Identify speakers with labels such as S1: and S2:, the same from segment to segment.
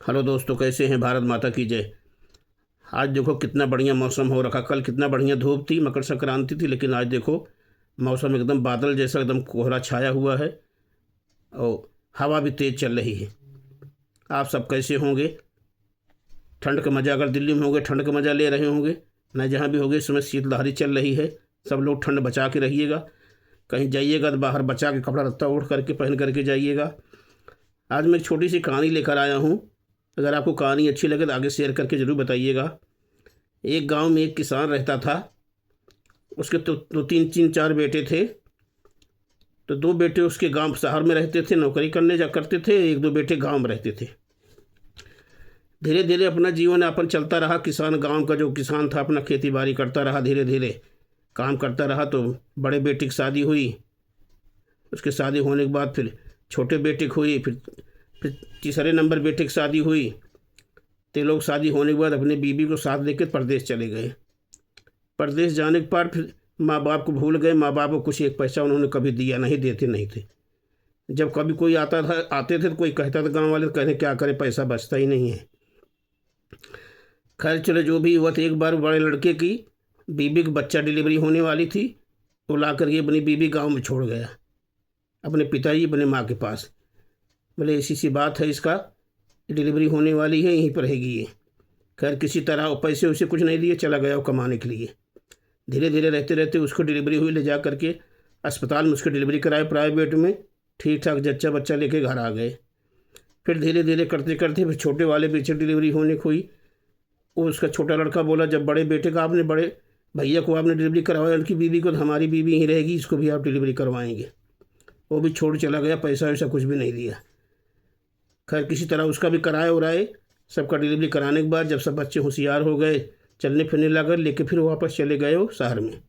S1: Hello दोस्तों, कैसे हैं? भारत माता की जय। आज देखो कितना बढ़िया मौसम हो रखा। कल कितना बढ़िया धूप थी, मकर संक्रांति थी, लेकिन आज देखो मौसम एकदम बादल जैसा, एकदम कोहरा छाया हुआ है और हवा भी तेज़ चल रही है। आप सब कैसे होंगे? ठंड का मज़ा, अगर दिल्ली में होंगे ठंड का मज़ा ले रहे होंगे, न जहाँ भी होंगे इस समय शीतलहरी चल रही है। सब लोग ठंड बचा के रहिएगा। कहीं जाइएगा तो बाहर बचा के कपड़ा लत्ता ओढ़ करके पहन करके जाइएगा। आज मैं एक छोटी सी कहानी लेकर आया हूँ। अगर आपको कहानी अच्छी लगे तो आगे शेयर करके ज़रूर बताइएगा। एक गांव में एक किसान रहता था। उसके तो तीन तीन चार बेटे थे। तो दो बेटे उसके गांव शहर में रहते थे, नौकरी करने जा करते थे। एक दो बेटे गांव में रहते थे। धीरे धीरे अपना जीवन यापन चलता रहा। किसान, गांव का जो किसान था, अपना खेती बाड़ी करता रहा, धीरे धीरे काम करता रहा। तो बड़े बेटे की शादी हुई। उसके शादी होने के बाद फिर छोटे बेटे की हुई। फिर तीसरे नंबर बेटे की शादी हुई। ते लोग शादी होने के बाद अपने बीबी को साथ लेकर परदेश चले गए। परदेश जाने के बाद फिर माँ बाप को भूल गए। माँ बाप को कुछ एक पैसा उन्होंने कभी दिया नहीं, देते नहीं थे। जब कभी कोई आता था, आते थे तो कोई कहता था, गांव वाले कहने क्या करे, पैसा बचता ही नहीं है। खैर चलो, जो भी हुआ था, एक बार बड़े लड़के की बीबी की बच्चा डिलीवरी होने वाली थी। वो ला करके अपनी बीबी गाँव में छोड़ गया, अपने पिताजी, अपने माँ के पास। बोले ऐसी सी बात है, इसका डिलीवरी होने वाली है, यहीं पर रहेगी ये। खैर किसी तरह वो पैसे उसे कुछ नहीं दिए, चला गया वो कमाने के लिए। धीरे धीरे रहते रहते उसको डिलीवरी हुई। ले जा करके अस्पताल में उसकी डिलीवरी कराए, प्राइवेट में। ठीक ठाक जच्चा बच्चा लेके घर आ गए। फिर धीरे धीरे करते करते फिर छोटे वाले पीछे डिलीवरी होने को हुई। वो उसका छोटा लड़का बोला, जब बड़े बेटे का आपने, बड़े भैया को आपने डिलीवरी करवाया, उनकी बीवी को, तो हमारी बीवी यहीं रहेगी, इसको भी आप डिलीवरी करवाएंगे। वो भी छोड़ चला गया, पैसा वैसा कुछ भी नहीं दिया। खैर किसी तरह उसका भी कराए उराए। सबका डिलीवरी कराने के बाद जब सब बच्चे होशियार हो गए, चलने फिरने लगे, लेके फिर वापस चले गए वो शहर में।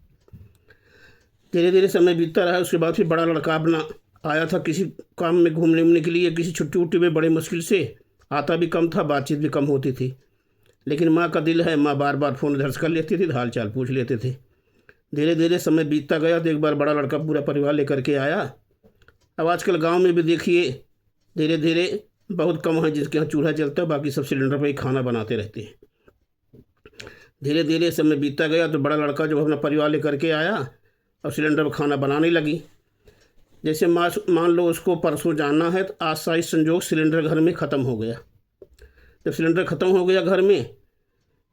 S1: धीरे धीरे समय बीतता रहा। उसके बाद फिर बड़ा लड़का अपना आया था किसी काम में, घूमने उमने के लिए, किसी छुट्टी उट्टी में, बड़े मुश्किल से आता भी कम था, बातचीत भी कम होती थी। लेकिन माँ का दिल है, माँ बार बार फ़ोन दर्ज कर लेती थी, हाल चाल पूछ लेते थे। धीरे धीरे समय बीतता गया तो एक बार बड़ा लड़का पूरा परिवार लेकर के आया। अब आजकल गाँव में भी देखिए धीरे धीरे बहुत कम है जिसके यहाँ चूल्हा जलता है, बाकी सब सिलेंडर पर ही खाना बनाते रहते हैं। धीरे धीरे समय बीतता गया तो बड़ा लड़का जो अपना परिवार लेकर के आया और सिलेंडर पर खाना बनाने लगी। जैसे मान लो उसको परसों जाना है, तो आशाई संजोग सिलेंडर घर में ख़त्म हो गया। जब सिलेंडर ख़त्म हो गया घर में,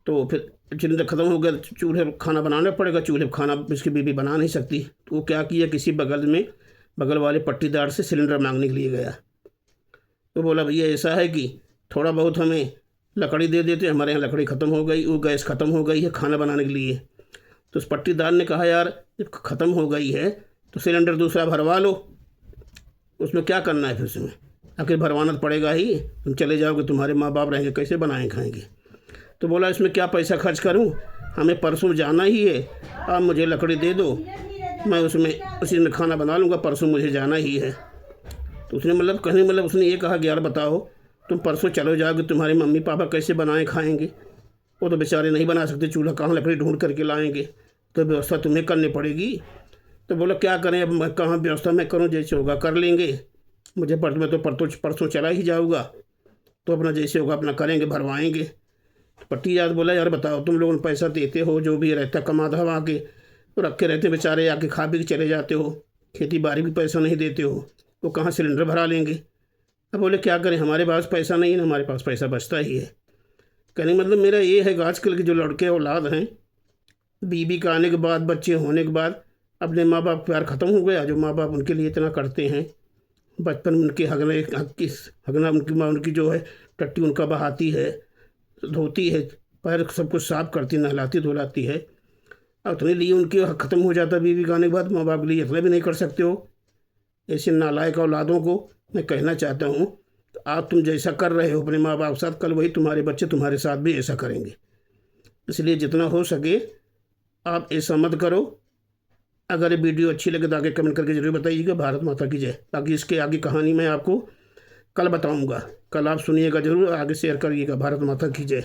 S1: तो फिर सिलेंडर ख़त्म हो गया, चूल्हे पर खाना बनाना पड़ेगा। चूल्हे पर खाना इसकी बीबी बना नहीं सकती, तो वो क्या किया, किसी बगल वाले पट्टीदार से सिलेंडर मांगने के लिए गया। तो बोला, भैया ऐसा है कि थोड़ा बहुत हमें लकड़ी दे देते, हमारे यहाँ लकड़ी ख़त्म हो गई, वो गैस ख़त्म हो गई है खाना बनाने के लिए। तो उस पट्टीदार ने कहा, यार जब ख़त्म हो गई है तो सिलेंडर दूसरा भरवा लो, उसमें क्या करना है, फिर उसमें आखिर भरवाना तो पड़ेगा ही। तुम चले जाओगे, तुम्हारे माँ बाप रहेंगे, कैसे बनाएँ खाएँगे। तो बोला, इसमें क्या पैसा खर्च करूँ, हमें परसों जाना ही है, आप मुझे लकड़ी दे दो, मैं उसी में खाना बना लूँगा, परसों मुझे जाना ही है। तो उसने उसने ये कहा कि यार बताओ, तुम परसों चलो जाओगे, तुम्हारे मम्मी पापा कैसे बनाए खाएंगे, वो तो बेचारे नहीं बना सकते, चूल्हा कहाँ लकड़ी ढूंढ करके लाएंगे, तो व्यवस्था तुम्हें करनी पड़ेगी। तो बोला, क्या करें, अब मैं कहाँ व्यवस्था मैं करूँ, जैसे होगा कर लेंगे, मैं तो परसों चला ही जाऊँगा, तो अपना जैसे होगा अपना करेंगे, भरवाएँगे। तो पट्टीदार बोला, यार बताओ, तुम लोगों ने पैसा देते हो, जो भी रहता कमा धमा के तो रखे रहते बेचारे, आके खा पी के चले जाते हो, खेती बाड़ी भी पैसा नहीं देते हो, वो कहाँ सिलेंडर भरा लेंगे। अब बोले, क्या करें, हमारे पास पैसा नहीं है, हमारे पास पैसा बचता ही है। कहने मतलब मेरा ये है कि आजकल के जो लड़के औलाद हैं, बीबी का आने के बाद, बच्चे होने के बाद अपने माँ बाप प्यार ख़त्म हो गया। जो माँ बाप उनके लिए इतना करते हैं, बचपन में उनके हगना उनकी माँ, उनकी जो है टट्टी उनका बहाती है, धोती है, पैर सब कुछ साफ करती, नहलाती धुलाती है, और उतने लिए उनके हक ख़त्म हो जाता बीवी का आने के बाद। माँ बाप के लिए इतना भी नहीं कर सकते हो। ऐसे नालायक औलादों को मैं कहना चाहता हूँ, तो आप तुम जैसा कर रहे हो अपने माँ बाप के साथ, कल वही तुम्हारे बच्चे तुम्हारे साथ भी ऐसा करेंगे। इसलिए जितना हो सके आप ऐसा मत करो। अगर ये वीडियो अच्छी लगे तो आगे कमेंट करके जरूर बताइएगा। भारत माता की जय। बाकी इसके आगे कहानी मैं आपको कल बताऊँगा, कल आप सुनिएगा जरूर, आगे शेयर करिएगा। भारत माता की जय।